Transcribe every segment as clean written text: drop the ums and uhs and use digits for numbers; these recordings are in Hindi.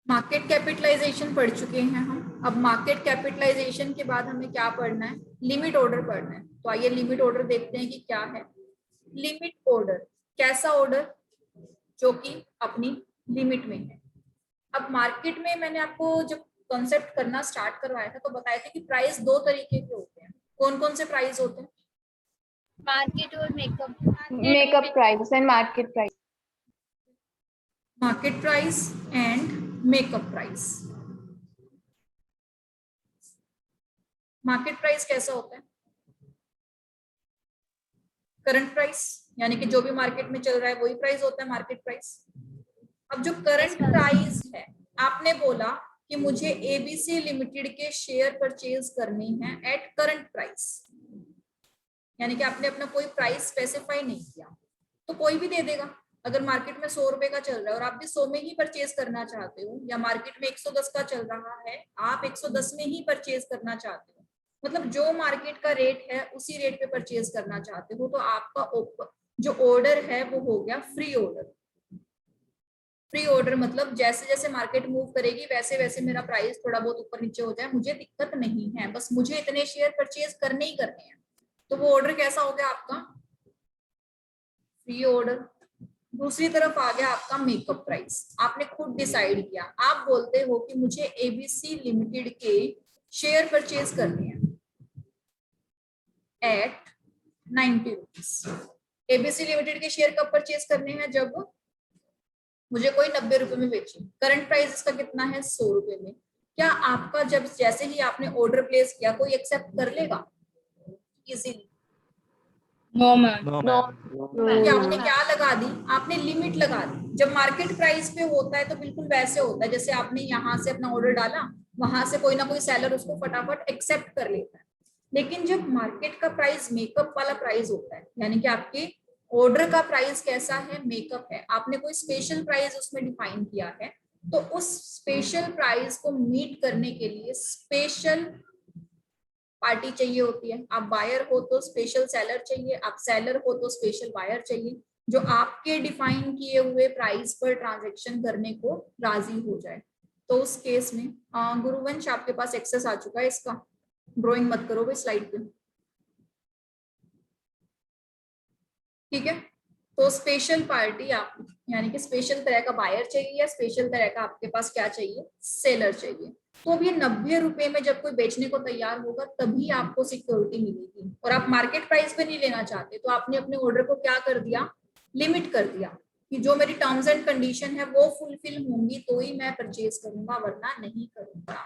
मार्केट कैपिटलाइजेशन पढ़ चुके हैं हम। अब मार्केट कैपिटलाइजेशन के बाद हमें क्या पढ़ना है? लिमिट ऑर्डर पढ़ना है। तो आइए लिमिट ऑर्डर देखते हैं कि क्या है लिमिट ऑर्डर। कैसा ऑर्डर? जो कि अपनी लिमिट में है। अब मार्केट में मैंने आपको जब कॉन्सेप्ट करना स्टार्ट करवाया था तो बताया था कि प्राइस दो तरीके के होते हैं। कौन कौन से प्राइस होते हैं? मार्केट और makeup. Makeup price and market price. Market price and makeup price. Market price कैसा होता है? करंट प्राइस, यानी कि जो भी मार्केट में चल रहा है वही प्राइस होता है मार्केट प्राइस। अब जो करंट प्राइस है, आपने बोला कि मुझे एबीसी लिमिटेड के शेयर परचेज करनी है एट करंट प्राइस, यानी कि आपने अपना कोई प्राइस स्पेसिफाई नहीं किया तो कोई भी दे देगा। अगर मार्केट में 100 रुपए का चल रहा है और आप भी 100 में ही परचेज करना चाहते हो, या मार्केट में 110 का चल रहा है आप 110 में ही परचेज करना चाहते हो, मतलब जो मार्केट का रेट है उसी रेट पे परचेज करना चाहते हो, तो आपका जो ऑर्डर है वो हो गया फ्री ऑर्डर। फ्री ऑर्डर मतलब जैसे जैसे मार्केट मूव करेगी वैसे वैसे मेरा प्राइस थोड़ा बहुत ऊपर नीचे हो जाए, मुझे दिक्कत नहीं है, बस मुझे इतने शेयर परचेज करने ही करने हैं। तो वो ऑर्डर कैसा हो गया आपका? Free order. दूसरी तरफ आ गया आपका मेकअप प्राइस। आपने खुद डिसाइड किया, आप बोलते हो कि मुझे एबीसी लिमिटेड के शेयर परचेज करने हैं एट 90 रुपीज। एबीसी लिमिटेड के शेयर कब परचेज करने हैं? जब मुझे कोई 90 रुपए में बेचे। करंट प्राइस इसका कितना है? 100 रुपए में। क्या आपका जब जैसे ही आपने ऑर्डर प्लेस किया कोई एक्सेप्ट कर लेगा easily? No ma'am. No no ma'am. कि आपने क्या लगा दी? आपने लिमिट लगा दी। जब मार्केट प्राइस पे होता है तो बिल्कुल वैसे होता है जैसे आपने यहाँ से अपना ऑर्डर डाला, वहां से कोई ना कोई सेलर उसको फटाफट एक्सेप्ट कर लेता है। लेकिन जब मार्केट का प्राइस मेकअप वाला प्राइस होता है, यानी कि आपके ऑर्डर का प्राइस कैसा है? मेकअप है। आपने कोई स्पेशल प्राइस उसमें डिफाइन किया है, तो उस स्पेशल प्राइस को मीट करने के लिए स्पेशल पार्टी चाहिए होती है। आप बायर हो तो स्पेशल सेलर चाहिए, आप सेलर हो तो स्पेशल बायर चाहिए, जो आपके डिफाइन किए हुए प्राइस पर ट्रांजैक्शन करने को राजी हो जाए। तो उस केस में गुरुवंश आपके पास एक्सेस आ चुका है इसका, ड्राइंग मत करो भाई स्लाइड पे, ठीक है। तो स्पेशल पार्टी आप, यानी कि स्पेशल तरह का बायर चाहिए या स्पेशल तरह का आपके पास क्या चाहिए? सेलर चाहिए। तो अब ये 90 रुपए में जब कोई बेचने को तैयार होगा तभी आपको सिक्योरिटी मिलेगी, और आप मार्केट प्राइस पे नहीं लेना चाहते तो आपने अपने ऑर्डर को क्या कर दिया? लिमिट कर दिया कि जो मेरी टर्म्स एंड कंडीशन है वो फुलफिल होंगी तो ही मैं परचेज करूंगा, वरना नहीं करूंगा।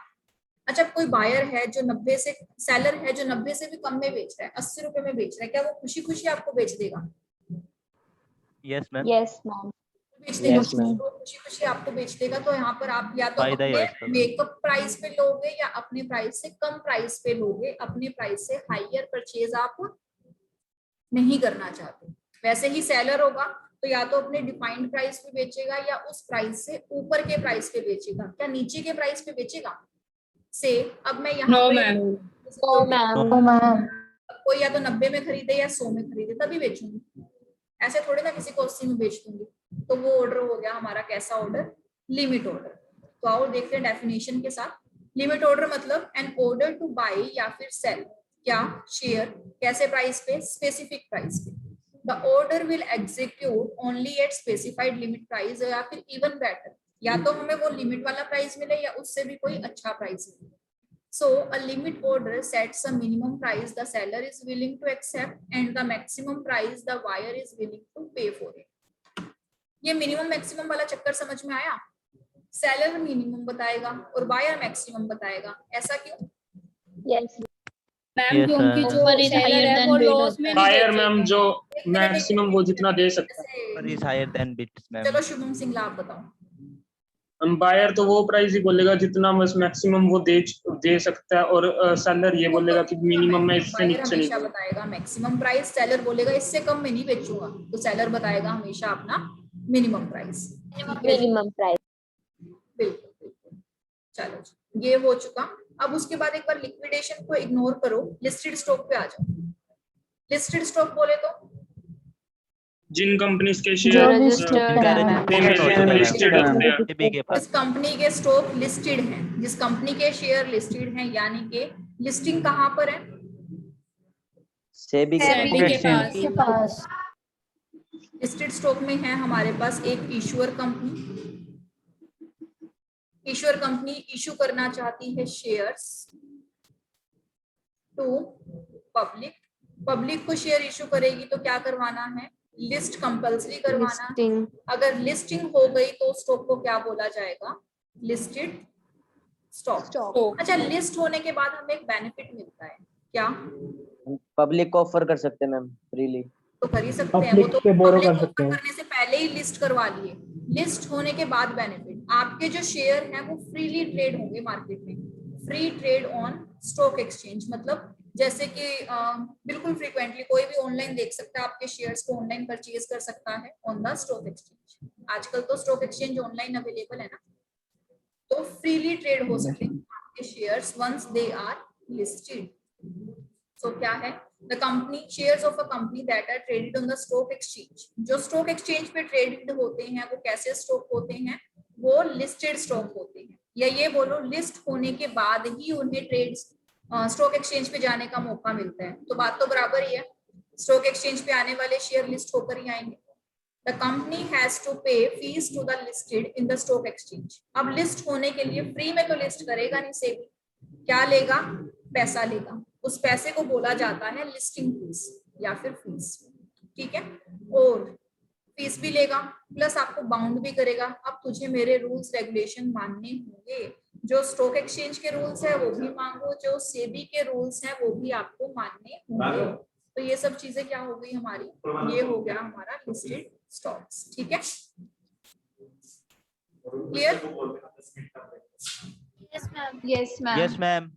अच्छा, कोई बायर है जो 90 से, सेलर है जो 90 से भी कम में बेच रहा है, 80 रुपए में बेच रहा है, क्या वो खुशी खुशी आपको बेच देगा? Yes ma'am. Yes ma'am. बेच देगा। Yes ma'am. तो खुशी खुशी आपको बेच देगा। तो यहाँ पर आप या तो फायदा ही अपने है उसका। मेकअप प्राइस पे लोगे या अपने प्राइस से कम प्राइस पे लोगे, अपने प्राइस से हाइयर परचेज आप नहीं करना चाहते। वैसे ही सेलर होगा तो या तो अपने डिफाइंड प्राइस पे बेचेगा या उस प्राइस से ऊपर के प्राइस पे बेचेगा। क्या नीचे के प्राइस पे बेचेगा? से अब मैं यहाँ नो पे मैम। No ma'am. कोई या तो 90 में खरीदे या 100 में खरीदे तभी बेचूंगी, ऐसे थोड़े ना किसी को 80 में बेच दूंगी। तो वो ऑर्डर हो गया हमारा कैसा ऑर्डर? Limit order. तो आओ देखते हैं डेफिनेशन के साथ। लिमिट ऑर्डर मतलब एन ऑर्डर टू बाय या फिर सेल क्या? शेयर। कैसे प्राइस पे? स्पेसिफिक प्राइस पे। The order will execute only eight specified limit price, या फिर इवन बेटर, या तो हमें वो लिमिट वाला प्राइस मिले या उससे भी कोई अच्छा प्राइस मिले। So a limit order sets a minimum price the seller is willing to accept and the maximum price the buyer is willing to pay for it. ये मिनिमम मैक्सिमम वाला चक्कर समझ में आया? सेलर मिनिमम बताएगा और बायर मैक्सिमम बताएगा। ऐसा क्यों? यस मैम Yes, क्योंकि sir. जो सेलर है वो लॉस में नहीं हायर मैम बेचेगा। जो मैक्सिमम वो जितना दे सकता है। Offer is higher than bids, ma'am. चलो शुभम सिंह आप बताओ। बायर तो वो प्राइस ही बोलेगा जितना बस मैक्सिमम वो दे सकता है, और सेलर ये बोलेगा कि मिनिमम में इससे बायर नीचे नहीं हमेशा दूंगा। बताएगा मैक्सिमम प्राइस, सेलर बोलेगा इससे कम में नहीं बेचूंगा, तो सेलर बताएगा हमेशा अपना मिनिमम प्राइस। Minimum price. बिल्कुल बिल्कुल। चलो जी, ये हो चुका। अब उसके बाद एक बार लिक्विडेशन को इग्नोर करो, लिस्टेड स्टॉक पे आ जाओ। लिस्टेड स्टॉक बोले तो जिन कंपनीज के जो शेयर registered इनका है, registration हो चुका है, लिस्टेड मैम। होते हैं। SEBI के जिस पास। कंपनी के स्टॉक लिस्टेड हैं, जिस कंपनी के शेयर लिस्टेड हैं, यानी कि लिस्टिंग कहाँ पर है? SEBI सेबी के exchange। पास। लिस्टेड स्टॉक में है हमारे पास एक ईश्वर कंपनी। ईश्वर कंपनी इशू करना चाहती है शेयर्स टू पब्लिक। पब्लिक को शेयर इशू करेगी तो क्या करवाना है? लिस्ट कंपल्सरी करवाना है। listing, अगर लिस्टिंग हो गई तो स्टॉक को क्या बोला जाएगा? Listed stock. अच्छा, लिस्ट होने के बाद हमें एक बेनिफिट मिलता है, क्या? पब्लिक को ऑफर कर सकते हैं मैम फ्रीली। तो कर ही सकते हैं, वो तो पब्लिक ऑफर करने से पहले ही लिस्ट करवा लिए। लिस्ट होने के बाद बेनिफिट, आपके जो शेयर हैं वो फ्रीली ट्रेड होंगे मार्केट में। Free trade on stock exchange, मतलब जैसे कि बिल्कुल फ्रीक्वेंटली कोई भी ऑनलाइन देख सकता है, आपके शेयर्स को ऑनलाइन परचेज कर सकता है ऑन द स्टॉक एक्सचेंज। आजकल तो स्टॉक एक्सचेंज ऑनलाइन अवेलेबल है ना, तो फ्रीली ट्रेड हो सकते हैं आपके shares once they are listed. So क्या है? The company shares of a company that are traded on the stock exchange. जो स्टॉक एक्सचेंज पे ट्रेडेड होते हैं वो कैसे स्टॉक होते हैं? वो लिस्टेड स्टॉक होते हैं, या ये बोलो लिस्ट होने के बाद ही उन्हें ट्रेड स्टॉक एक्सचेंज पे जाने का मौका मिलता है। तो बात तो बराबर ही है, स्टॉक एक्सचेंज पे आने वाले शेयर लिस्ट होकर ही आएंगे। The company has to pay fees to the listed in the stock exchange। अब लिस्ट होने के लिए फ्री में तो लिस्ट करेगा नहीं सेबी, क्या लेगा? पैसा लेगा। उस पैसे को बोला जाता है लिस्टिंग फीस या फिर फीस, ठीक है? और फीस भी लेगा प्लस आपको बाउंड भी करेगा। अब तुझे मेरे रूल्स रेगुलेशन मानने होंगे, जो स्टॉक एक्सचेंज के रूल्स है वो भी मांगो, जो सेबी के रूल्स हैं वो भी आपको मानने होंगे। तो ये सब चीजें क्या हो गई हमारी? ये हो गया हमारा लिस्टेड स्टॉक्स, ठीक है? Clear? Yes ma'am. yes ma'am, Yes, ma'am.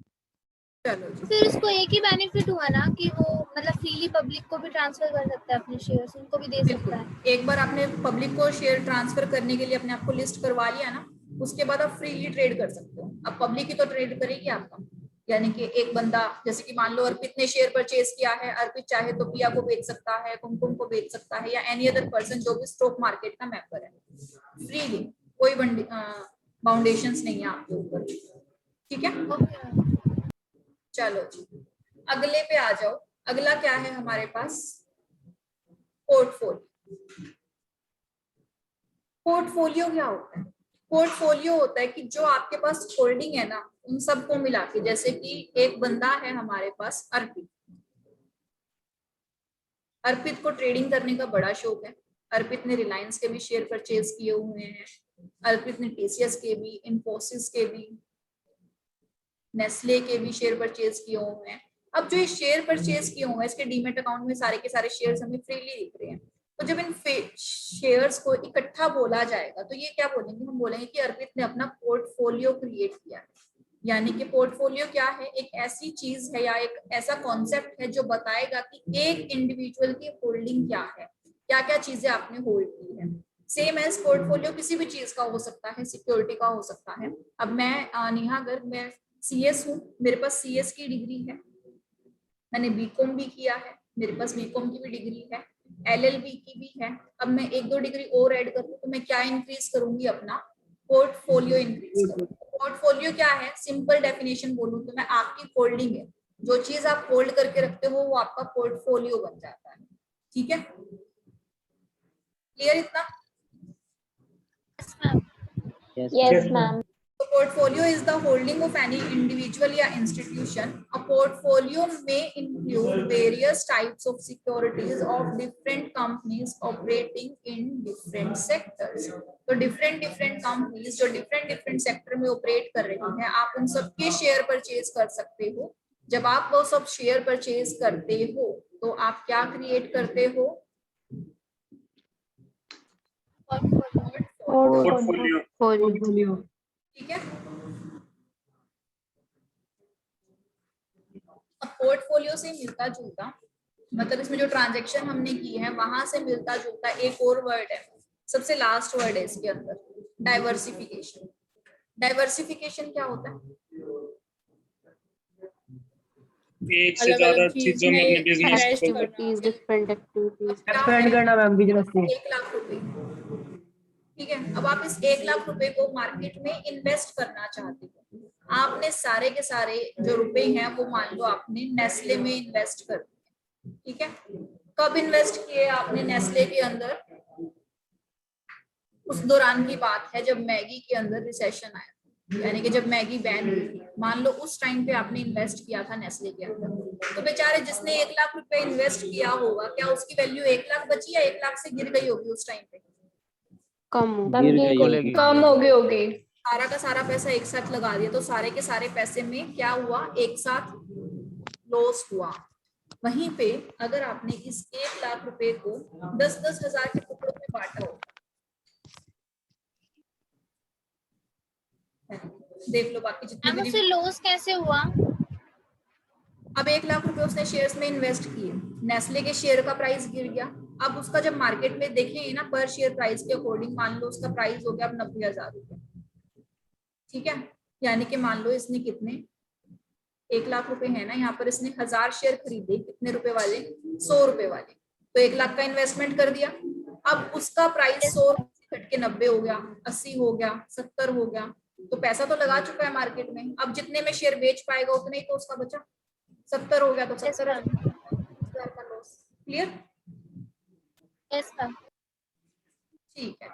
चलो जी, फिर उसको एक ही बेनिफिट हुआ ना कि वो मतलब फ्रीली पब्लिक को भी ट्रांसफर कर सकता है अपने शेयर्स, उनको भी दे सकता है। बिल्कुल। एक बार आपने पब्लिक को शेयर ट्रांसफर करने के लिए अपने आप को लिस्ट करवा लिया ना, उसके बाद आप फ्रीली ट्रेड कर सकते हो। अब पब्लिक ही तो ट्रेड करेगी आपका, यानी कि एक बंदा, जैसे कि मान लो अर्पित ने शेयर परचेज किया है, अर्पित चाहे तो पिया को बेच सकता है, कुमकुम को बेच सकता है, या एनी अदर पर्सन जो भी स्टॉक मार्केट का मेंबर है, फ्रीली, कोई बाउंडेशंस नहीं है आपके ऊपर, ठीक है? ओके। चलो जी, अगले पे आ जाओ। अगला क्या है हमारे पास? पोर्टफोलियो। पोर्टफोलियो क्या होता है? पोर्टफोलियो होता है कि जो आपके पास होल्डिंग है ना, उन सबको मिला के, जैसे कि एक बंदा है हमारे पास अर्पित। अर्पित को ट्रेडिंग करने का बड़ा शौक है। अर्पित ने रिलायंस के भी शेयर परचेज किए हुए हैं, अर्पित ने टीसीएस के भी, इन्फोसिस के भी, नेस्ले के भी शेयर परचेज किए हुए हैं। अब जो ये शेयर परचेज किए हुए हैं, इसके डीमेट अकाउंट में सारे के सारे शेयर्स हमें फ्रीली दिख रहे हैं। तो जब इन शेयर्स को इकट्ठा बोला जाएगा तो ये क्या बोलेंगे? हम बोलेंगे कि अर्पित ने अपना पोर्टफोलियो क्रिएट किया है। यानी कि पोर्टफोलियो क्या है? एक ऐसी चीज है या एक ऐसा कॉन्सेप्ट है जो बताएगा कि एक इंडिविजुअल की होल्डिंग क्या है, क्या क्या चीजें आपने होल्ड की है। सेम एज पोर्टफोलियो किसी भी चीज का हो सकता है, सिक्योरिटी का हो सकता है। अब मैं नेहा गर्ग, मैं सीएस हूँ, मेरे पास सीएस की डिग्री है, मैंने बीकॉम भी किया है, मेरे पास बीकॉम की भी डिग्री है, एलएलबी की भी है। अब मैं एक दो डिग्री और ऐड करूँ तो मैं क्या इंक्रीज करूंगी? अपना पोर्टफोलियो इंक्रीज करूंगी। पोर्टफोलियो क्या है? सिंपल डेफिनेशन बोलूं तो मैं आपकी होल्डिंग है, जो चीज आप होल्ड करके रखते हो वो आपका पोर्टफोलियो बन जाता है, ठीक है? क्लियर इतना? yes ma'am, A portfolio is the holding of any individual or institution. A portfolio may include various types of securities of different companies operating in different sectors. तो different companies जो different sector में operate कर रही हैं, आप उन सबके शेयर परचेज कर सकते हो। जब आप वो सब शेयर परचेज करते हो तो आप क्या क्रिएट करते हो? पोर्टफोलियो। ठीक है? अब पोर्टफोलियो से मिलता जुलता, मतलब इसमें जो ट्रांजैक्शन हमने की है वहां से मिलता जुलता एक और वर्ड है, सबसे लास्ट वर्ड है इसके अंदर, एक से ज्यादा चीजों में अपने बिजनेस को Activities, different activities. क्या एक्सपेंड है? करना मैम बिजनेस को। 1 लाख रुपए, ठीक है। अब आप इस 1 लाख रुपए को मार्केट में इन्वेस्ट करना चाहते हो। आपने सारे के सारे जो रुपए हैं वो मान लो आपने नेस्ले में इन्वेस्ट कर दिए, ठीक है। कब इन्वेस्ट किए आपने नेस्ले के अंदर? उस दौरान की बात है जब मैगी के अंदर रिसेशन आया, यानी कि जब मैगी बैन हुई थी। मान लो उस टाइम पे आपने इन्वेस्ट किया था नेस्ले के अंदर, तो बेचारे जिसने 1 लाख रुपए इन्वेस्ट किया होगा, क्या उसकी वैल्यू 1 लाख बची या 1 लाख से गिर गई होगी उस टाइम पे? कम गिर गई होगी। कम होगी। सारा का सारा पैसा एक साथ लगा दिया, तो सारे के सारे पैसे में क्या हुआ? एक साथ लॉस हुआ। वहीं पे अगर आपने इस 1 लाख रुपए को 10-10 हजार के टुकड़ों में बांटा हो, देख लो बाकी जितने मैम भी उससे लॉस कैसे हुआ? अब 1 लाख रुपए उसने शेयर्स में इन्वेस्ट किए, नेस्ले के शेयर का प्राइस गिर गया। अब उसका जब मार्केट में देखेंगे ना पर शेयर प्राइस के अकॉर्डिंग, मान लो उसका प्राइस हो गया अब 90,000 रुपए, ठीक है। यानी कि मान लो इसने कितने 1 लाख रुपए है ना, यहाँ पर इसने 1000 शेयर खरीदे, कितने रुपए वाले? 100 रुपए वाले। तो 1 लाख का इन्वेस्टमेंट कर दिया। अब उसका प्राइस 100 से घट के 90 हो गया, 80 हो गया, 70 हो गया, तो पैसा तो लगा चुका है मार्केट में। अब जितने में शेयर बेच पाएगा उतने ही तो उसका बचा। 70 हो गया तो 70,000 का लॉस। क्लियर? Yes ma'am. ठीक है।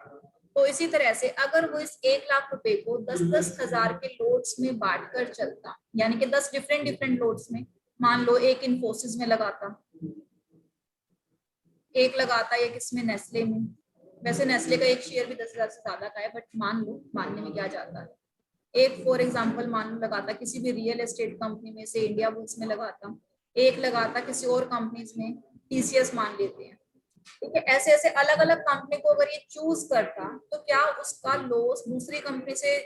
तो इसी तरह से अगर वो इस 1 लाख रुपए को 10-10 हजार के लोट्स में बांट कर चलता, यानी कि 10 डिफरेंट लोट्स में, मान लो एक इन्फोसिस में लगाता, एक लगाता या किसमें? नेस्ले में। वैसे नेस्ले का एक शेयर भी 10,000 से ज्यादा का है, बट मान लो, मानने में क्या जाता है। एक फॉर एग्जांपल मान लो लगाता किसी भी रियल एस्टेट कंपनी में से, इंडिया बुल्स में लगाता, एक लगाता किसी और कंपनीज में, टीसीएस मान लेते हैं, ठीक है। ऐसे ऐसे अलग अलग कंपनी को अगर ये चूज करता, तो क्या उसका लॉस दूसरी कंपनी से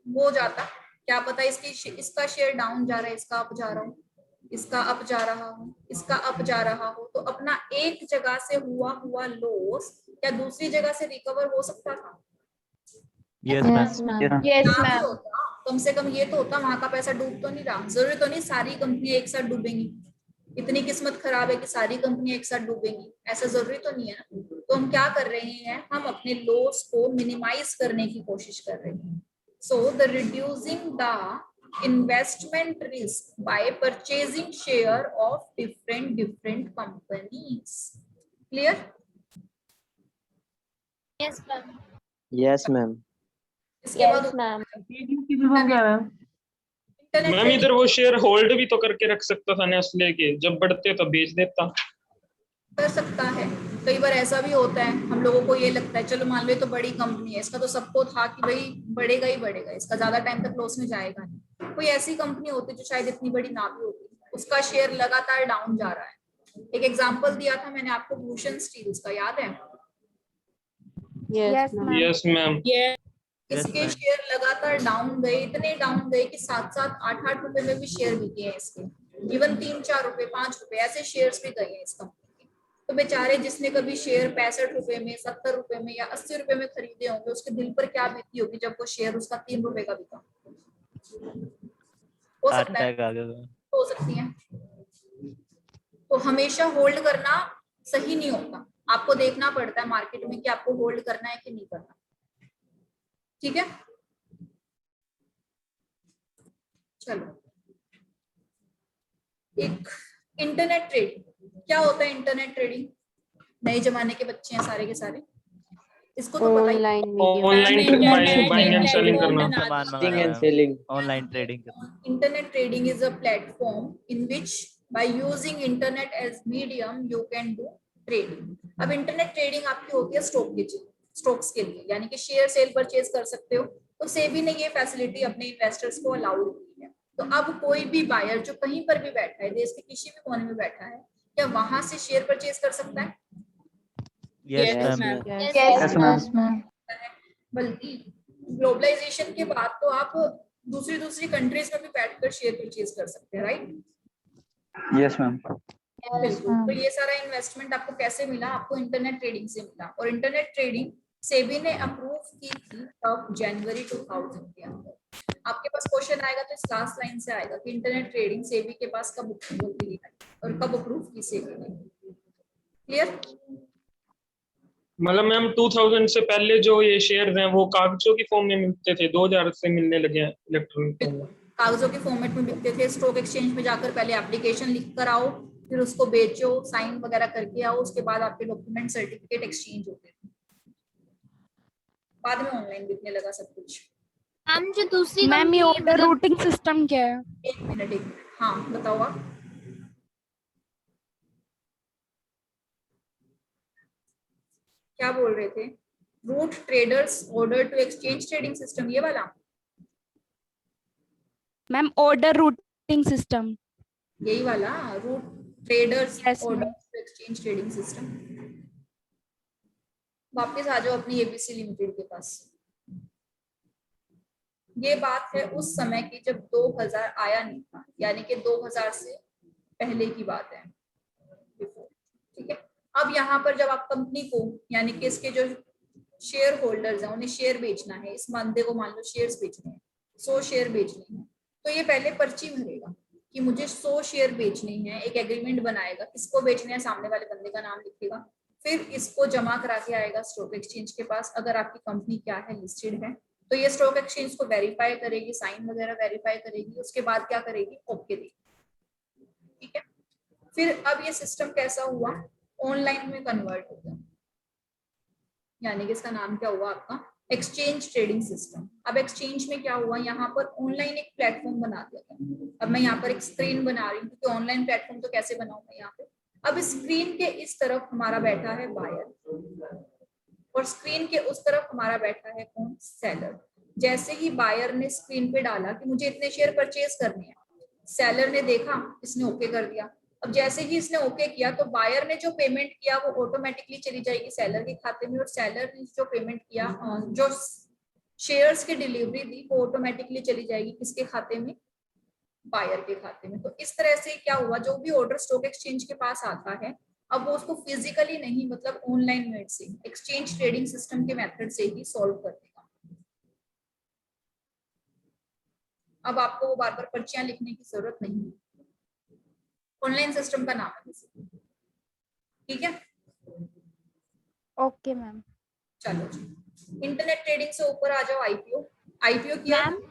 हो जाता? क्या पता इसका शेयर डाउन जा रहा है, इसका अप जा रहा हो, इसका अप जा रहा हो, इसका अप जा रहा हो, तो अपना एक जगह से हुआ लॉस क्या दूसरी जगह से रिकवर हो सकता था? Yes, Yes, ma'am. ma'am. Yes, ना भी ma'am. होता, कम से कम ये तो होता, वहां का पैसा डूब तो नहीं रहा। जरूरी तो नहीं सारी कंपनियां एक साथ डूबेंगी, इतनी किस्मत खराब है कि सारी कंपनियां एक साथ डूबेंगी, ऐसा जरूरी तो नहीं है ना। तो हम क्या कर रहे हैं, हम अपने लॉस को मिनिमाइज करने की कोशिश कर रहे हैं। So the reducing the investment risk bye purchasing share of different companies. Clear? Yes ma'am. Yes ma'am. इसके Yes, बाद ma'am. इंटरनेट मैम इधर वो शेयर होल्ड भी तो करके रख सकता था नेस्ले के, जब बढ़ते तो बेच देता। कर सकता है। कई बार ऐसा भी होता है, हम लोगों को ये लगता है चलो मान लो ये तो बड़ी कंपनी है, इसका तो सबको था कि भाई बढ़ेगा ही बढ़ेगा, इसका ज्यादा टाइम तक लॉस में जाएगा नहीं। कोई ऐसी कंपनी होती जो शायद इतनी बड़ी ना भी होती, उसका शेयर लगातार डाउन जा रहा है। एक एग्जांपल दिया था मैंने आपको भूषण स्टील्स का, याद है? Yes, ma'am. Yes ma'am. इसके ma'am. शेयर लगातार डाउन गए, इतने डाउन गए कि 7-7, 8-8 रुपए में भी शेयर बिके हैं इसके, इवन 3-4 रुपए, 5 रुपए ऐसे शेयर्स भी गए हैं इस कंपनी के। तो बेचारे जिसने कभी शेयर 65 रुपए में, 70 रुपए में या 80 रुपए में खरीदे होंगे, उसके दिल पर क्या बीती होगी जब वो शेयर उसका 3 रुपए का बिका। हो सकता है, अटैक आ गया। हो सकती है। तो हमेशा होल्ड करना सही नहीं होता, आपको देखना पड़ता है मार्केट में कि आपको होल्ड करना है कि नहीं करना। ठीक है, चलो। एक इंटरनेट ट्रेडिंग, क्या होता है इंटरनेट ट्रेडिंग? नए जमाने के बच्चे हैं सारे के सारे, इसको तो पता ही। Online media. Online buying and selling करना। सामान Buying मंगाना and selling. ऑनलाइन ट्रेडिंग करना। Internet trading is a platform in which by using internet as medium you can do trading. अब इंटरनेट ट्रेडिंग आपकी होती है स्टॉक्स के लिए, यानी कि शेयर सेल परचेज कर सकते हो। तो सेबी ने ये फैसिलिटी अपने इन्वेस्टर्स को अलाउड की है। तो अब कोई भी बायर जो कहीं पर भी बैठा है, देश के किसी भी कोने में बैठा है, क्या वहां से शेयर परचेज कर सकता है? Yes ma'am. Yes, ma'am. बल्कि ग्लोबलाइजेशन के बाद तो आप दूसरी कंट्रीज में भी बैठकर शेयर परचेज कर सकते हैं, राइट? Yes ma'am. बिल्कुल। तो ये सारा इन्वेस्टमेंट आपको कैसे मिला? आपको इंटरनेट ट्रेडिंग से मिला। और इंटरनेट ट्रेडिंग सेबी ने अप्रूव की थी तब जनवरी 2000 के अंदर। आपके पास क्वेश्चन क्वेश्चन आएगा तो इस लास्ट लाइन से आएगा कि इंटरनेट ट्रेडिंग सेबी के पास कब अप्रूवल दी है और कब अप्रूव की सेबी ने। क्लियर? मतलब मैम 2000 से पहले जो ये शेयर्स हैं वो कागजों की फॉर्म में मिलते थे, 2000 से मिलने लगे हैं इलेक्ट्रॉनिक फॉर्म में। कागजों के फॉर्मेट में बिकते थे। स्टॉक एक्सचेंज में जाकर पहले एप्लीकेशन लिख कर आओ, फिर उसको बेचो, साइन वगैरह करके आओ, उसके बाद आपके डॉक्यूमेंट सर्टिफिकेट एक्सचेंज होते थे। बाद में ऑनलाइन बिकने लगा सब कुछ। मैम जो दूसरी मैम ये company ऑर्डर रूटिंग सिस्टम क्या है? एक मिनट। हाँ बताओ आप। क्या बोल रहे थे? Route traders order to exchange trading system, ये वाला? Ma'am order routing system. यही वाला route traders Yes, order ma'am. To exchange trading system. वापस आ जाओ अपनी एबीसी लिमिटेड के पास। ये बात है उस समय की जब 2000 आया नहीं था, यानी कि 2000 से पहले की बात है, ठीक है। अब यहाँ पर जब आप कंपनी को, यानी कि इसके जो शेयर होल्डर्स हैं उन्हें शेयर बेचना है, इस बंदे को मान लो शेयर्स बेचने हैं, 100 शेयर बेचने हैं, तो ये पहले पर्ची भरेगा कि मुझे 100 शेयर बेचने हैं, एक एग्रीमेंट बनाएगा, किसको बेचने हैं, सामने वाले बंदे का नाम लिखेगा, फिर इसको जमा करा के आएगा स्टॉक एक्सचेंज के पास। अगर आपकी कंपनी क्या है, लिस्टेड है, तो ये स्टॉक एक्सचेंज को वेरीफाई करेगी, साइन वगैरह वेरीफाई करेगी, उसके बाद क्या करेगी, ओके देगी, ठीक है। फिर अब ये सिस्टम कैसा हुआ, ऑनलाइन में कन्वर्ट हो गया, यानी कि इसका नाम क्या हुआ आपका, एक्सचेंज ट्रेडिंग सिस्टम। अब एक्सचेंज में क्या हुआ, यहाँ पर ऑनलाइन एक प्लेटफॉर्म बना दिया गया। अब मैं यहाँ पर एक स्क्रीन बना रही हूँ, क्योंकि ऑनलाइन प्लेटफॉर्म तो कैसे बनाऊंगा यहाँ पे। अब स्क्रीन के इस तरफ हमारा बैठा है बायर और स्क्रीन के उस तरफ हमारा बैठा है कौन, सेलर। जैसे ही बायर ने स्क्रीन पे डाला कि मुझे इतने शेयर परचेज करने हैं, सेलर ने देखा, इसने ओके कर दिया। अब जैसे ही इसने ओके किया तो बायर ने जो पेमेंट किया वो ऑटोमेटिकली चली जाएगी सेलर के खाते में, और सेलर ने जो पेमेंट किया, जो शेयर्स की डिलीवरी दी, वो ऑटोमेटिकली चली जाएगी किसके खाते में, बायर के खाते में। तो इस तरह से क्या हुआ, जो भी ऑर्डर स्टॉक एक्सचेंज के पास आता है, अब वो उसको फिजिकली नहीं, मतलब ऑनलाइन मेड से, एक्सचेंज ट्रेडिंग सिस्टम के मेथड से ही सॉल्व कर देगा। अब आपको वो बार बार पर्चियां लिखने की जरूरत नहीं है, ऑनलाइन सिस्टम का नाम है, ठीक है। Okay ma'am. चलो जी, इंटरनेट ट्रेडिंग से ऊपर आ जाओ, आईपीओ। आईपीओ किया? Ma'am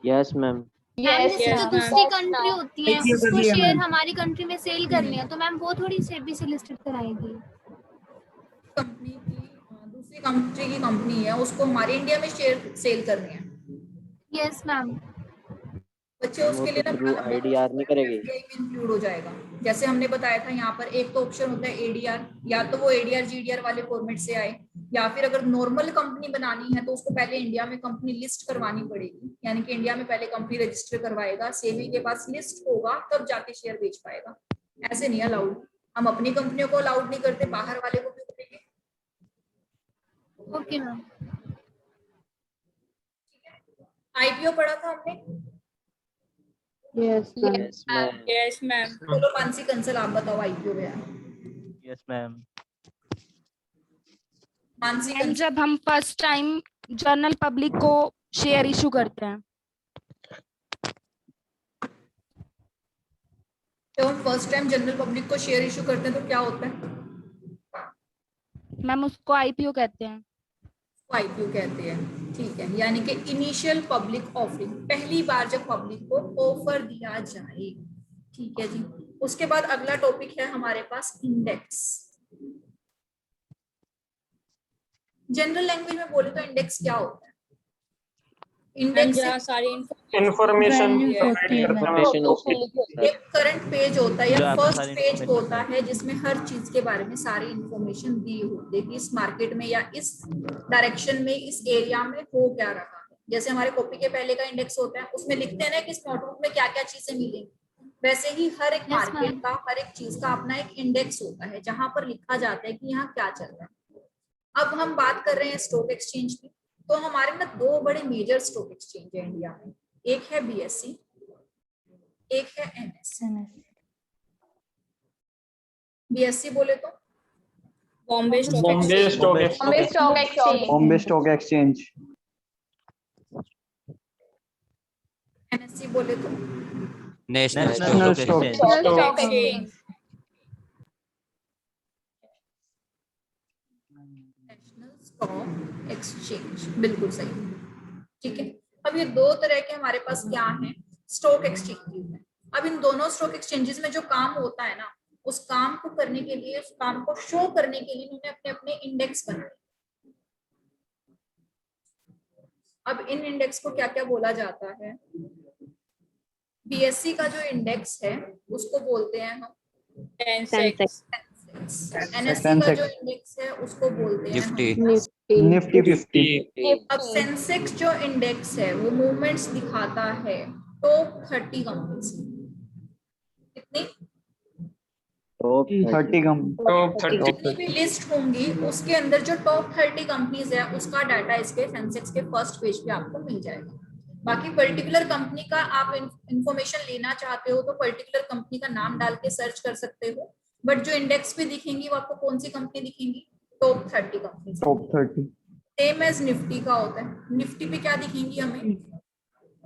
yes ma'am. मैम जैसे जो दूसरी कंट्री होती है IPO कर उसको लिया शेयर मैम। हमारी कंट्री में सेल करनी है, तो मैम वो थोड़ी सेबी से लिस्टेड कराएगी। कंपनी की दूसरी कंट्री की कंपनी है, उसको हमारे इंडिया में शेयर सेल करने हैं। Yes ma'am. बच्चे उसके लिए ना थ्रू आईडीआर नहीं करेगी? इंक्लूड हो जाएगा। जैसे हमने बताया था यहाँ पर एक तो ऑप्शन होता है एडीआर, या तो वो एडीआर जीडीआर वाले फॉर्मेट से आए, या फिर अगर नॉर्मल कंपनी बनानी है तो उसको पहले इंडिया में कंपनी लिस्ट करवानी पड़ेगी, यानी कि इंडिया में पहले कंपनी रजिस्टर करवाएगा, सेबी के पास लिस्ट होगा, तब जाके शेयर बेच पाएगा। ऐसे नहीं अलाउड, हम अपनी कंपनियों को अलाउड नहीं करते, बाहर वाले को भी करेंगे। Okay ma'am. आईपीओ पढ़ा था हमने? Yes, ma'am. Yes ma'am. चलो मानसी कंसल आप बताओ आईपीओ में। Yes, ma'am. Mansi ma'am Kansal, जब हम फर्स्ट टाइम जनरल पब्लिक को शेयर इशू करते हैं। जब हम फर्स्ट टाइम जनरल पब्लिक को शेयर इशू करते हैं तो क्या होता है? मैम उसको आईपीओ कहते हैं। आईपीओ कहते हैं, ठीक है। यानी कि इनिशियल पब्लिक ऑफरिंग, पहली बार जब पब्लिक को ऑफर दिया जाए, ठीक है जी। उसके बाद अगला टॉपिक है हमारे पास इंडेक्स। जनरल लैंग्वेज में बोले तो इंडेक्स क्या होता है? इंडेक्स इंफॉर्मेशन एक करंट पेज होता है जो या आपको फर्स्ट सारी पेज information होता है जिसमें हर चीज के बारे में सारी इंफॉर्मेशन दी होती है कि इस मार्केट में या इस डायरेक्शन में, इस एरिया में हो क्या रहा है। जैसे हमारे कॉपी के पहले का इंडेक्स होता है, उसमें लिखते हैं ना कि इस नोटबुक में क्या क्या चीजें मिलेंगी, वैसे ही हर एक मार्केट का, हर एक चीज का अपना एक इंडेक्स होता है जहां पर लिखा जाता है कि यहाँ क्या चल रहा है। अब हम बात कर रहे हैं स्टॉक एक्सचेंज की, तो हमारे में दो बड़े मेजर स्टॉक एक्सचेंज है इंडिया में, एक है बीएसई, एक है एनएसई। बीएसई बोले तो Bombay stock Bombay stock exchange. Bombay stock exchange. C बोले तो national National stock Stock exchange. Stock Exchange. Exchange. National stock exchange, बिल्कुल सही। ठीक है, अब ये दो तरह के हमारे पास क्या है, स्टॉक एक्सचेंजेस है। अब इन दोनों स्टॉक एक्सचेंजेस में जो काम होता है ना, उस काम को करने के लिए, उस काम को शो करने के लिए उन्होंने अपने अपने इंडेक्स बनाए। अब इन इंडेक्स को क्या क्या बोला जाता है? बीएससी का जो इंडेक्स है उसको बोलते हैं हम Sensex. एनएससी का जो इंडेक्स है उसको बोलते हैं हम निफ्टी। Nifty 50. अब सेंसेक्स जो इंडेक्स है वो मूवमेंट्स दिखाता है टॉप 30 कंपनीज। कितनी? Top 30 company. टॉप 30 जितनी भी लिस्ट होंगी उसके अंदर जो टॉप 30 कंपनीज है उसका डाटा इसके सेंसेक्स के फर्स्ट पेज पे आपको मिल जाएगा। बाकी पर्टिकुलर कंपनी का आप इंफॉर्मेशन लेना चाहते हो तो पर्टिकुलर कंपनी का नाम डाल के सर्च कर सकते हो, बट जो इंडेक्स पे दिखेंगी वो आपको कौन सी कंपनी दिखेंगी? Top 30 company. Top 30. Same as Nifty का होता है। निफ्टी पे क्या दिखेंगी हमें?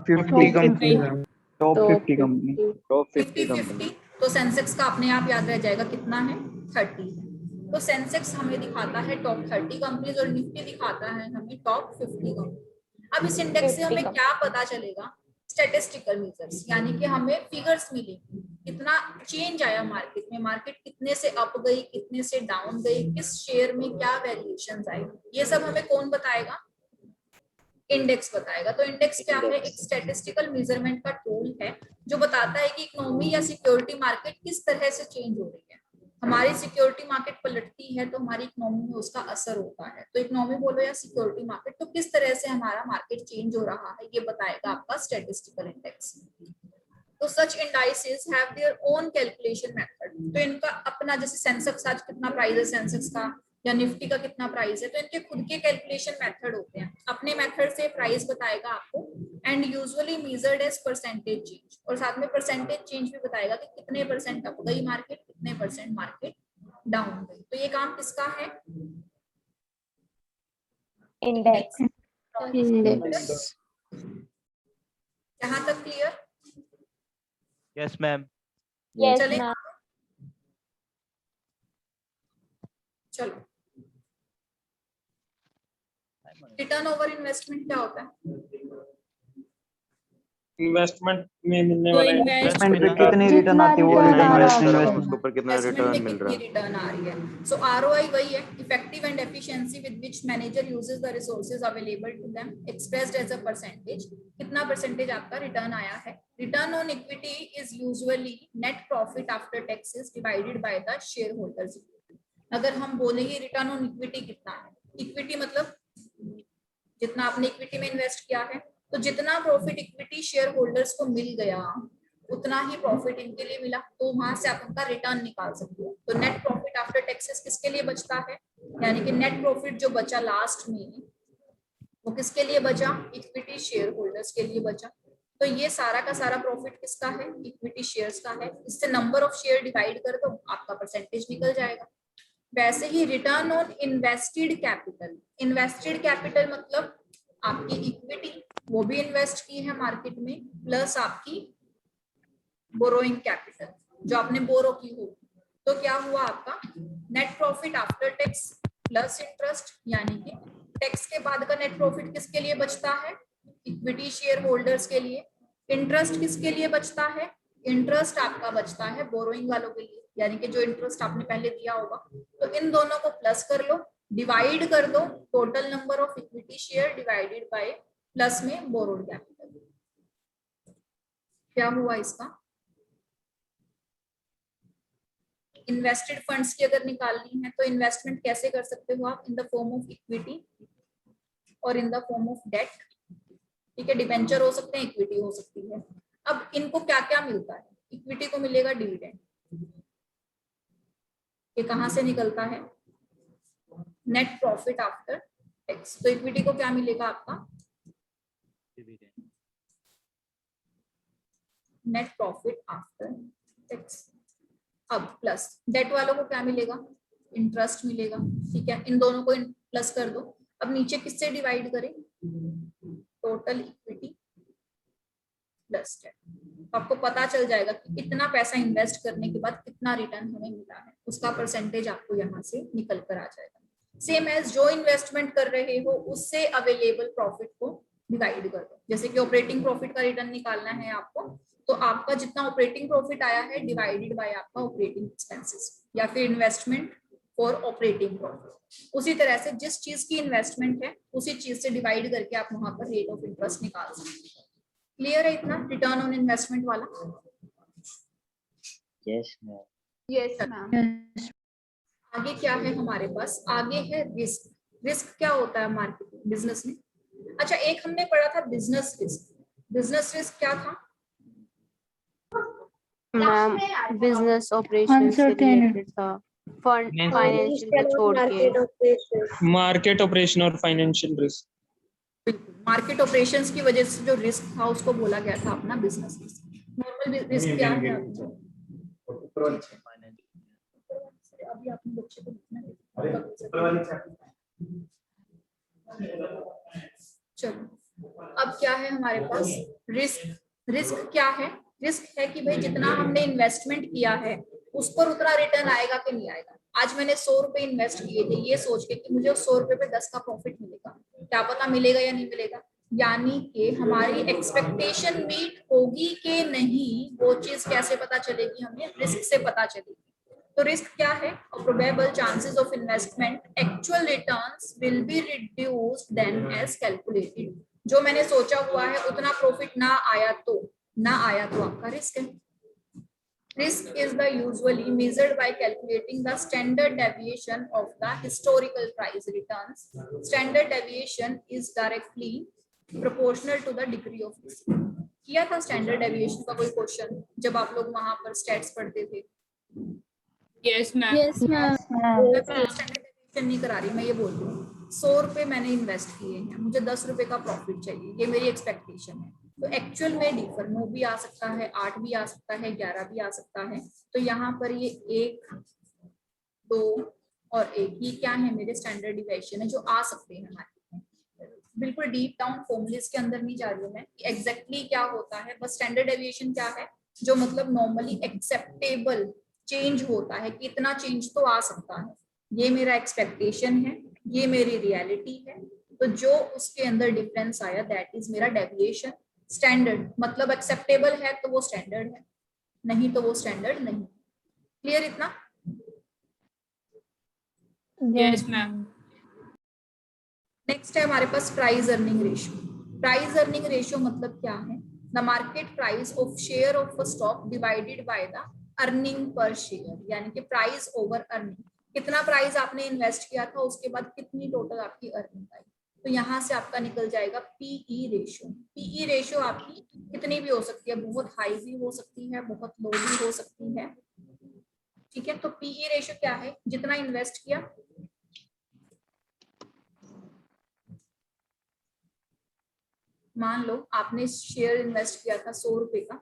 50 company. Top 50 company. Top 50 50 company. 50। तो सेंसेक्स का अपने आप याद रह जाएगा कितना है? 30 है। तो सेंसेक्स हमें दिखाता है टॉप 30 कंपनीज और निफ्टी दिखाता है हमें टॉप 50 कंपनी। अब इस इंडेक्स से हमें क्या पता चलेगा? स्टैटिस्टिकल मेजर्स, यानी कि हमें फिगर्स मिलेंगे, कितना चेंज आया मार्केट में, मार्केट कितने से अप गई, कितने से डाउन गई, किस शेयर में क्या वेरिएशंस आई, ये सब हमें कौन बताएगा? इंडेक्स बताएगा। तो इंडेक्स क्या है? एक स्टैटिस्टिकल मेजरमेंट का टूल है जो बताता है कि इकोनॉमी या सिक्योरिटी मार्केट किस तरह से चेंज हो रही है। हमारी सिक्योरिटी मार्केट पलटती है तो हमारी इकोनॉमी में उसका असर होता है। तो इकोनॉमी बोलो या सिक्योरिटी मार्केट, तो किस तरह से हमारा मार्केट चेंज हो रहा है ये बताएगा आपका स्टैटिस्टिकल इंडेक्स। तो such indices have their own calculation method. तो इनका अपना, जैसे सेंसेक्स आज कितना प्राइस है सेंसेक्स का, या निफ्टी का कितना प्राइस है, तो इनके खुद के कैलकुलेशन मेथड होते हैं। अपने मेथड से प्राइस बताएगा आपको and usually measured as percentage change, और साथ में परसेंटेज चेंज भी बताएगा कि कितने परसेंट अप गई मार्केट, कितने परसेंट मार्केट डाउन गई। तो ये काम किसका है? इंडेक्स। Index. यहाँ तक क्लियर? Yes ma'am. यस चलें? मैम। चलो, रिटर्न ओवर इन्वेस्टमेंट क्या होता है? इन्वेस्टमेंट में मिलने वाला Investment पे कितनी रिटर्न आती है वो जितना रिटर्न इन्वेस्ट इन्वेस्ट करो, इन्वेस्टमेंट। उसके ऊपर कितना इन्वेस्टमेंट रिटर्न में मिल कितनी रहा है। रिटर्न आ रही है। सो आरओआई वही है, effective and efficiency with which manager uses the resources available to them expressed as a percentage. कितना परसेंटेज आपका रिटर्न आया है। Return on equity is usually net profit after taxes divided by the shareholders. अगर हम बोलेंगे रिटर्न ऑन इक्विटी कितना है, इक्विटी मतलब जितना आपने इक्विटी में इन्वेस्ट किया है, तो जितना प्रॉफिट इक्विटी शेयर होल्डर्स को मिल गया उतना ही प्रॉफिट इनके लिए मिला, तो वहां से आप उनका रिटर्न निकाल सकते हो। तो नेट प्रॉफिट आफ्टर टैक्सेस किसके लिए बचता है, यानी कि नेट प्रॉफिट जो बचा लास्ट में वो किसके लिए बचा? इक्विटी शेयर होल्डर्स के लिए बचा। तो ये सारा का सारा प्रॉफिट किसका है? इक्विटी शेयर्स का है। इससे नंबर ऑफ शेयर डिवाइड कर दो, आपका परसेंटेज निकल जाएगा। वैसे ही return on invested capital, invested capital मतलब आपकी इक्विटी वो भी इन्वेस्ट की है मार्केट में, प्लस आपकी बोरोइंग कैपिटल जो आपने बोरो की होगी, तो क्या हुआ आपका net profit after tax plus interest, यानी कि टैक्स के बाद का नेट प्रॉफिट किसके लिए बचता है? इक्विटी शेयर होल्डर्स के लिए। इंटरेस्ट किसके लिए बचता है? इंटरेस्ट आपका बचता है बोरोइंग वालों के लिए, यानी कि जो इंटरेस्ट आपने पहले दिया होगा। तो इन दोनों को प्लस कर लो, डिवाइड कर दो total number of equity share divided by plus में बोरोड कैपिटल। क्या हुआ इसका? इन्वेस्टेड फंड्स की अगर निकालनी है तो इन्वेस्टमेंट कैसे कर सकते हो आप? In the form of equity और in the form of debt. ठीक है, डिबेंचर हो सकते हैं, इक्विटी हो सकती है। अब इनको क्या क्या मिलता है? इक्विटी को मिलेगा डिविडेंड, ये कहां से निकलता है? Net profit after tax. तो इक्विटी को क्या मिलेगा आपका? Net profit after tax. अब प्लस डेट वालों को क्या मिलेगा? इंटरेस्ट मिलेगा। ठीक है, इन दोनों को प्लस कर दो। अब नीचे किससे डिवाइड करें? Total equity plus debt. तो आपको पता चल जाएगा कि इतना पैसा इन्वेस्ट करने के बाद कितना रिटर्न हमें मिला है, उसका परसेंटेज आपको यहाँ से निकल कर आ जाएगा। सेम एज जो इन्वेस्टमेंट कर रहे हो उससे अवेलेबल प्रॉफिट को डिवाइड कर दो। जैसे कि ऑपरेटिंग प्रॉफिट का रिटर्न निकालना है आपको, तो आपका जितना ऑपरेटिंग प्रॉफिट आया है डिवाइडेड बाय आपका ऑपरेटिंग एक्सपेंसेस या फिर इन्वेस्टमेंट फॉर ऑपरेटिंग प्रॉफिट। उसी तरह से जिस चीज की इन्वेस्टमेंट है उसी चीज से डिवाइड करके आप वहां पर रेट ऑफ इंटरेस्ट निकाल सकते हैं। क्लियर है इतना रिटर्न ऑन इन्वेस्टमेंट वाला? Yes ma'am. Yes ma'am. आगे क्या है हमारे पास? आगे है रिस्क। रिस्क क्या होता है मार्केट बिजनेस में? अच्छा, एक हमने पढ़ा था बिजनेस रिस्क। बिजनेस रिस्क क्या था? मैम बिजनेस ऑपरेशन से रिलेटेड था, फंड फाइनेंशियल को छोड़ के। मार्केट ऑपरेशन और फाइनेंशियल रिस्क। बिल्कुल, मार्केट ऑपरेशंस की वजह से जो रिस्क था उसको बोला गया था अपना बिजनेस रिस्क। नॉर्मल रिस्क क्या है? अभी आपने बच्चे को लिखना है। चलो, अब क्या है हमारे पास? रिस्क। रिस्क क्या है? रिस्क है कि भाई जितना हमने इन्वेस्टमेंट किया है उस पर उतना रिटर्न आएगा कि नहीं आएगा। आज मैंने 100 रुपए इन्वेस्ट किए थे ये सोच के कि मुझे 100 रुपए पे 10 का प्रॉफिट मिलेगा, क्या पता मिलेगा या नहीं मिलेगा। यानी कि हमारी एक्सपेक्टेशन मीट होगी कि नहीं, वो चीज कैसे पता चलेगी? हमें रिस्क से पता चलेगी। तो रिस्क क्या है? Probable chances of investment actual returns will be reduced then as calculated. जो मैंने सोचा हुआ है उतना प्रॉफिट ना आया तो आपका रिस्क है। Risk is the usually measured by calculating the standard deviation of the historical price returns. Standard deviation is directly proportional to the degree of risk. किया था स्टैंडर्ड डेविएशन का कोई क्वेश्चन जब आप लोग वहां पर स्टैट्स पढ़ते थे? Yes ma'am. Yes ma'am. Standard deviation नहीं करा रही मैं, ये बोल रही हूँ 100 रुपए मैंने इन्वेस्ट किए हैं, मुझे 10 रुपए का प्रॉफिट चाहिए, ये मेरी एक्सपेक्टेशन है। तो एक्चुअल में डिफर 9 भी आ सकता है, 8 भी आ सकता है, 11 भी आ सकता है। तो यहाँ पर ये 1, 2 और 1 ये क्या है? मेरे स्टैंडर्ड डिविएशन है जो आ सकते हैं मार्केट में। बिल्कुल डीप डाउन फॉर्मूलेस के अंदर नहीं जा रही हूँ मैं एग्जैक्टली क्या होता है, बस स्टैंडर्ड डेविएशन क्या है जो मतलब नॉर्मली एक्सेप्टेबल चेंज होता है कि इतना चेंज तो आ सकता है, ये मेरा एक्सपेक्टेशन है, ये मेरी रियलिटी है, तो जो उसके अंदर डिफरेंस आया दैट इज मेरा डेविएशन। स्टैंडर्ड मतलब एक्सेप्टेबल है तो वो स्टैंडर्ड है, नहीं तो वो स्टैंडर्ड नहीं। क्लियर इतना? Yes ma'am. नेक्स्ट है हमारे पास price earning ratio. Price earning ratio मतलब क्या है? The market price of share of a stock divided by the earning per share, यानी कि प्राइस ओवर अर्निंग। कितना प्राइस आपने इन्वेस्ट किया था उसके बाद कितनी टोटल आपकी अर्निंग आई, तो यहाँ से आपका निकल जाएगा पीई रेशियो। पीई रेशियो आपकी कितनी भी हो सकती है, बहुत हाई भी हो सकती है, बहुत लो भी हो सकती है। ठीक है, तो पीई रेशियो क्या है? जितना इन्वेस्ट किया मान लो आपने शेयर इन्वेस्ट किया था 100 रुपए का,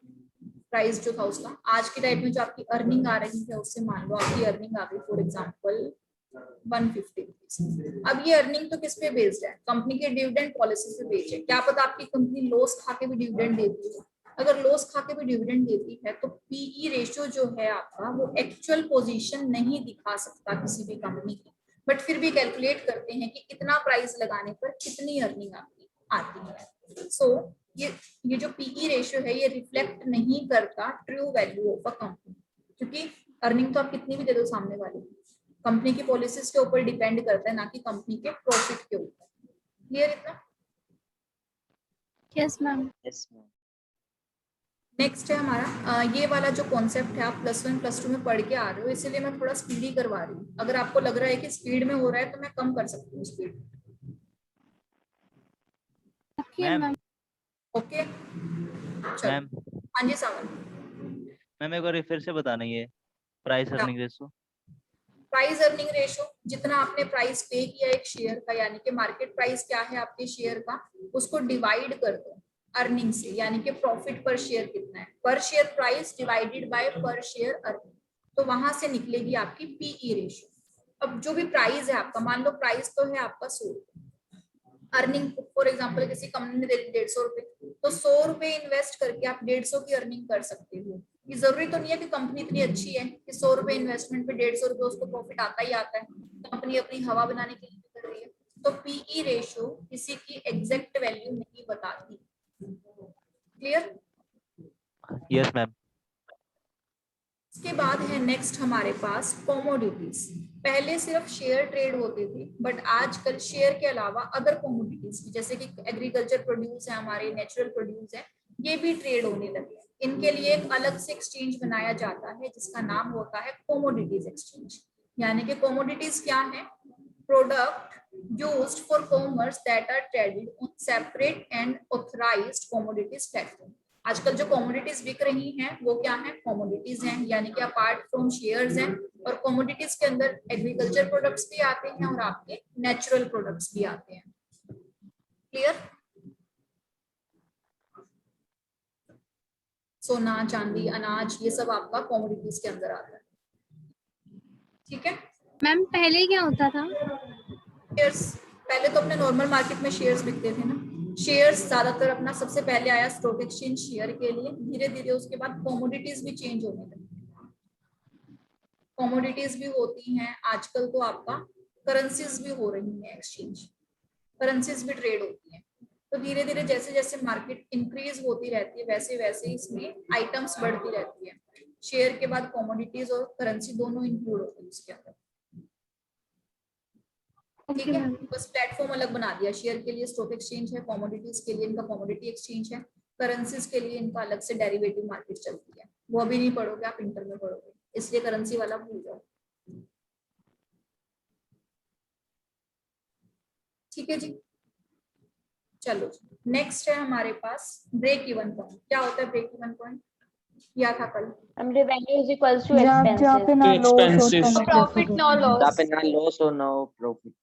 प्राइस जो था उसका, आज के टाइम में जो आपकी अर्निंग आ रही है उससे मान लो आपकी अर्निंग आ गई फॉर एग्जांपल 150 रुपीज। अब ये अर्निंग तो किस पे बेस्ड है? कंपनी के डिविडेंड पॉलिसी पे बेस्ड है। क्या पता आपकी कंपनी लॉस खा के भी डिविडेंड देती है, अगर लॉस खा के भी डिविडेंड देती है तो पीई रेशियो जो है आपका वो एक्चुअल पोजीशन नहीं दिखा सकता किसी भी कंपनी की, बट फिर भी कैलकुलेट करते हैं कि इतना प्राइस लगाने पर कितनी अर्निंग आपकी आती है। सो ये जो पीई रेशियो है ये रिफ्लेक्ट नहीं करता true value of a company, क्योंकि अर्निंग तो आप कितनी भी दे दो सामने वाले की, कंपनी की पॉलिसीज के ऊपर डिपेंड करता है ना कि कंपनी के प्रॉफिट के ऊपर। क्लियर इतना? Yes ma'am. Yes ma'am. Next है हमारा ये वाला जो कॉन्सेप्ट है आप +1 +2 में पढ़ के आ रहे हो, इसीलिए मैं थोड़ा स्पीडी करवा रही हूँ। अगर आपको लग रहा है कि स्पीड में हो रहा है तो मैं कम कर सकती हूँ स्पीड। मैम ओके चलो। मैम हाँ जी सावन। मैम एक बार फिर से बताना ये price earning ratio. Price earning ratio, जितना आपने प्राइस पे किया एक शेयर का, यानी कि मार्केट प्राइस क्या है आपके शेयर का, उसको डिवाइड कर दो अर्निंग से, यानी कि प्रॉफिट पर शेयर कितना है, पर शेयर प्राइस डिवाइडेड बाय पर शेयर अर्निंग, तो वहां से निकलेगी आपकी पीई रेशियो। अब जो भी प्राइस है आपका, मान लो प्राइस तो है आपका 100, अर्निंग फॉर एग्जांपल किसी कंपनी ने दे दी 150 रुपए, तो 100 रुपए इन्वेस्ट करके आप 150 की अर्निंग कर सकते हो। ये जरूरी तो नहीं है कि कंपनी इतनी अच्छी है कि 100 रुपए इन्वेस्टमेंट पे 150 रुपए उसको प्रॉफिट आता ही आता है, कंपनी अपनी हवा बनाने के लिए कर रही है। तो पीई रेशियो किसी की एग्जैक्ट वैल्यू नहीं बताती। क्लियर? Yes ma'am. इसके बाद है नेक्स्ट हमारे पास कमोडिटीज। पहले सिर्फ शेयर ट्रेड होते थे, बट आजकल शेयर के अलावा अदर कमोडिटीज जैसे कि एग्रीकल्चर प्रोड्यूस है, हमारे नेचुरल प्रोड्यूस है, ये भी ट्रेड होने लगे। इनके लिए एक अलग से एक्सचेंज बनाया जाता है जिसका नाम होता है कमोडिटीज एक्सचेंज। यानी कि कमोडिटीज क्या है? Product used for commerce that are traded on separate and authorised commodities platform. आजकल जो कमोडिटीज बिक रही हैं वो क्या है? कमोडिटीज हैं, यानी कि अपार्ट फ्रॉम शेयर्स हैं। और कमोडिटीज के अंदर एग्रीकल्चर प्रोडक्ट्स भी आते हैं और आपके नेचुरल प्रोडक्ट्स भी आते हैं। क्लियर? सोना, चांदी, अनाज, ये सब आपका कमोडिटीज के अंदर आता है। ठीक है मैम, पहले क्या होता था? शेयर्स, पहले तो अपने नॉर्मल मार्केट में शेयर्स बिकते थे ना। शेयर्स ज्यादातर अपना सबसे पहले आया स्टॉक एक्सचेंज शेयर के लिए, धीरे धीरे उसके बाद कमोडिटीज भी चेंज होने लगी। कमोडिटीज भी होती हैं आजकल, तो आपका करेंसीज भी हो रही हैं एक्सचेंज, करेंसीज भी ट्रेड होती हैं। तो धीरे धीरे जैसे जैसे मार्केट इंक्रीज होती रहती है वैसे वैसे इसमें आइटम्स बढ़ती रहती है। शेयर के बाद कमोडिटीज और करेंसी दोनों इंक्लूड होते हैं उसके अंदर। ठीक है, बस प्लेटफॉर्म अलग बना दिया। शेयर के लिए स्टॉक एक्सचेंज है, कमोडिटीज के लिए इनका कमोडिटी एक्सचेंज है, करेंसीज के लिए इनका अलग से डेरिवेटिव मार्केट चलती है। वो अभी नहीं पढ़ोगे, आप इंटर में पढ़ोगे, इसलिए करेंसी वाला भूल जाओ। ठीक है जी, चलो नेक्स्ट है हमारे पास ब्रेक इवन पॉइंट। क्या होता है ब्रेक इवन पॉइंट? किया था कल। Revenue is equals to expenses. So profit no जहाँ loss. पे ना लॉस हो ना हो प्रॉफिट।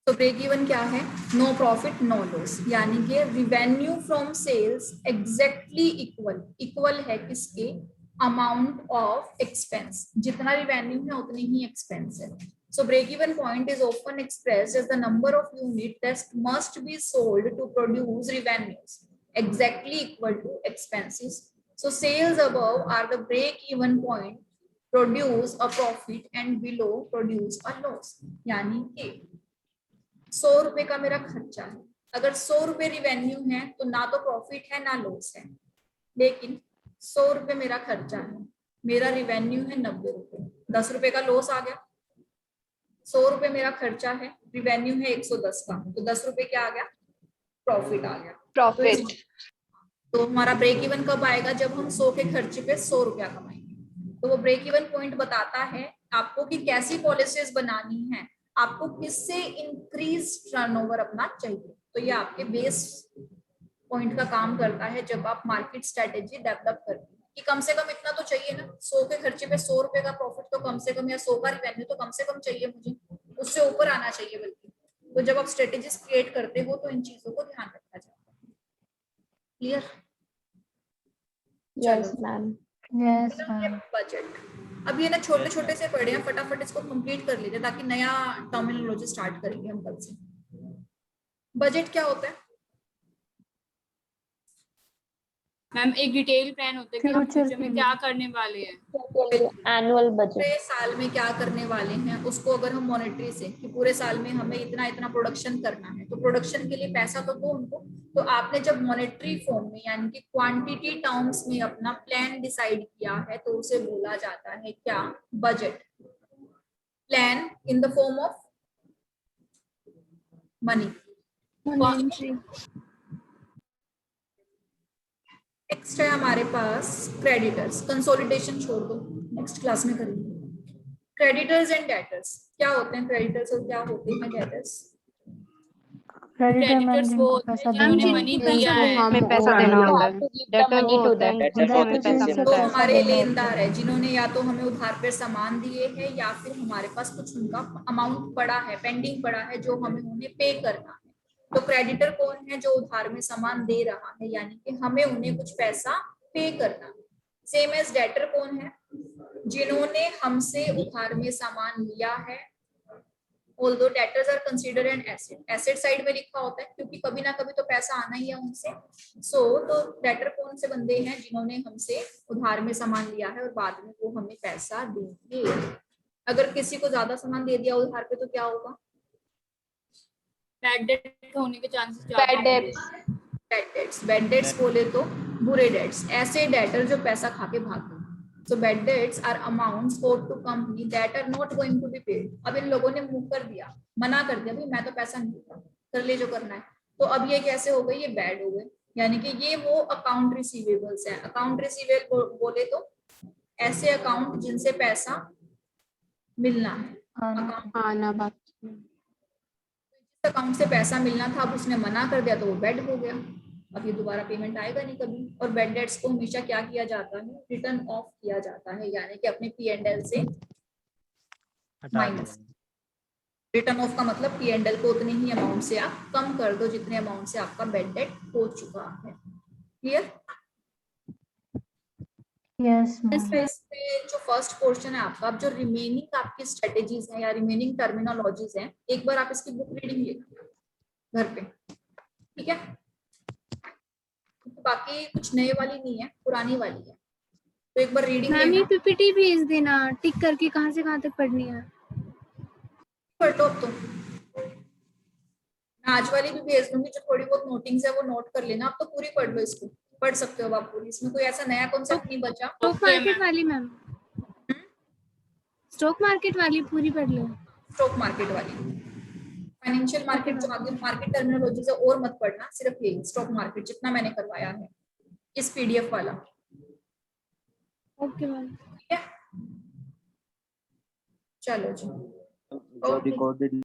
तो ब्रेक इवन क्या है? नो प्रॉफिट नो लॉस, यानी कि revenue from sales exactly equal है किसके? Amount of expense. जितना रिवेन्यू है उतनी ही एक्सपेंस है। So break-even point is often expressed as the number of units that must be sold to produce revenues exactly equal to expenses. So sales above are the break-even point, produce a profit, and below produce a loss. यानी कि 100 रुपए का मेरा खर्चा है, अगर 100 रुपए रिवेन्यू है तो ना तो प्रॉफिट है ना लॉस है। लेकिन 100 रुपए मेरा खर्चा है, मेरा रिवेन्यू है 90 रुपए, 10 रुपए का लॉस आ गया। 100 रुपए मेरा खर्चा है, रिवेन्यू है 110 का, तो 10 रुपए क्या आ गया? प्रॉफिट आ गया। Profit. तो हमारा ब्रेक इवन कब आएगा? जब हम 100 के खर्चे पे 100 रुपया कमाएंगे। तो वो ब्रेक इवन पॉइंट बताता है आपको कि कैसी पॉलिसीज बनानी है, आपको किससे इंक्रीज टर्नओवर अपना चाहिए। तो ये आपके बेस पॉइंट का काम करता है जब आप मार्केट स्ट्रेटेजी डेवलप करते हैं कि कम से कम इतना तो चाहिए ना, 100 के खर्चे पे 100 रुपए का प्रॉफिट तो कम से कम, या 100 का रिवेन्यू तो कम से कम चाहिए मुझे, उससे ऊपर आना चाहिए बल्कि। तो जब आप स्ट्रेटेजीज क्रिएट करते हो तो इन चीजों को ध्यान रखा जाता है। Clear? Yes, ma'am. Yes, ma'am. Budget. अब ये ना छोटे छोटे से पढ़े हैं, फटाफट इसको कंप्लीट कर लीजिए ताकि नया टर्मिनोलॉजी स्टार्ट करेंगे हम कल से। बजट क्या होता है? मैम एक डिटेल प्लान होता है कि हम फ्यूचर में क्या करने वाले हैं। Annual budget. पूरे साल में क्या करने वाले हैं उसको अगर हम मॉनेटरी से कि पूरे साल में हमें इतना इतना प्रोडक्शन करना है, तो प्रोडक्शन के लिए पैसा तो दो उनको। तो आपने जब मॉनेटरी फॉर्म में यानी कि क्वांटिटी टर्म्स में अपना प्लान डिसाइड किया है तो उसे बोला जाता है क्या? Budget. Plan in the form of money. Next है हमारे पास क्रेडिटर्स। कंसोलिडेशन छोड़ दो, नेक्स्ट क्लास में करेंगे। क्रेडिटर्स एंड डेटर्स क्या होते हैं? क्रेडिटर्स और क्या होते हैं डेटर्स? क्रेडिटर्स वो जिन्होंने मनी दिया है, हमें पैसा देना होता है। डेटर वो होता है जिनसे हमें पैसा तो मिलता है। हमारे लेनदार है जिन्होंने या तो हमें उधार पे सामान दिए हैं या फिर हमारे पास कुछ उनका अमाउंट पड़ा है, पेंडिंग पड़ा है जो हमें उन्हें पे करना है। तो क्रेडिटर कौन है? जो उधार में सामान दे रहा है, यानी कि हमें उन्हें कुछ पैसा पे करना है। सेम एज डेटर कौन है? जिन्होंने हमसे उधार में सामान लिया है although debtors are considered an asset side में लिखा होता है क्योंकि कभी ना कभी तो पैसा आना ही है उनसे। तो डेटर कौन से बंदे हैं जिन्होंने हमसे उधार में सामान लिया है और बाद में वो हमें पैसा देंगे। अगर किसी को ज्यादा सामान दे दिया उधार पे तो क्या होगा? बैड डेट होने के chances Bad debts. Bad debts बोले तो बुरे डेट्स, ऐसे डेटर जो पैसा खा के भाग गए। So bad debts are amounts owed to company that are not going to be paid. अब इन लोगों ने मुंह कर दिया, मना कर दिया, भाई मैं तो पैसा नहीं दूंगा, कर ले जो करना है। तो अब ये कैसे हो गए? ये बैड हो गए, यानी कि ये वो अकाउंट रिसीवेबल्स हैं। अकाउंट रिसीवेबल बोले तो ऐसे अकाउंट जिनसे पैसा मिलना है। आना बाकी। जिस अकाउंट से पैसा मिलना था अब उसने मना कर दिया तो वो बैड हो गया। अब ये दोबारा पेमेंट आएगा नहीं कभी। और बैड डेट्स को हमेशा क्या किया जाता है? रिटर्न ऑफ किया जाता है, यानी कि अपने P&L से माइनस। रिटर्न ऑफ का मतलब P&L को उतने ही अमाउंट से आप कम कर दो जितने अमाउंट से आपका बैड डेट हो चुका है। क्लियर? यस इसमें जो फर्स्ट पोर्शन है आपका, अब जो रिमेनिंग आपकी स्ट्रेटेजीज हैं या रिमेनिंग टर्मिनोलॉजीज हैं, एक बार आप इसकी बुक रीडिंग लेना घर पे, ठीक है? बाकी कुछ नए वाली नहीं है, पुरानी वाली है, तो एक बार रीडिंग मैम ये पीपीटी भेज देना, टिक करके कहाँ से कहाँ तक पढ़नी है। पढ़ लो अब तो। मैं आज वाली भी भेज दूंगी, जो थोड़ी बहुत नोटिंग्स है वो नोट कर लेना। आप तो पूरी पढ़ लो, इसको पढ़ सकते हो आप पूरी, इसमें कोई ऐसा नया कॉन्सेप्ट नहीं बचा। स्टॉक मार्केट वाली मैम, स्टॉक मार्केट वाली पूरी पढ़ लो। स्टॉक मार्केट वाली, फाइनेंशियल मार्केट जो आगे मार्केट टर्मिनोलॉजी से और मत पढ़ना, सिर्फ यही स्टॉक मार्केट जितना मैंने करवाया है इस पीडीएफ वाला। ओके मैम, ठीक है, चलो जी। जो रिकॉर्डेड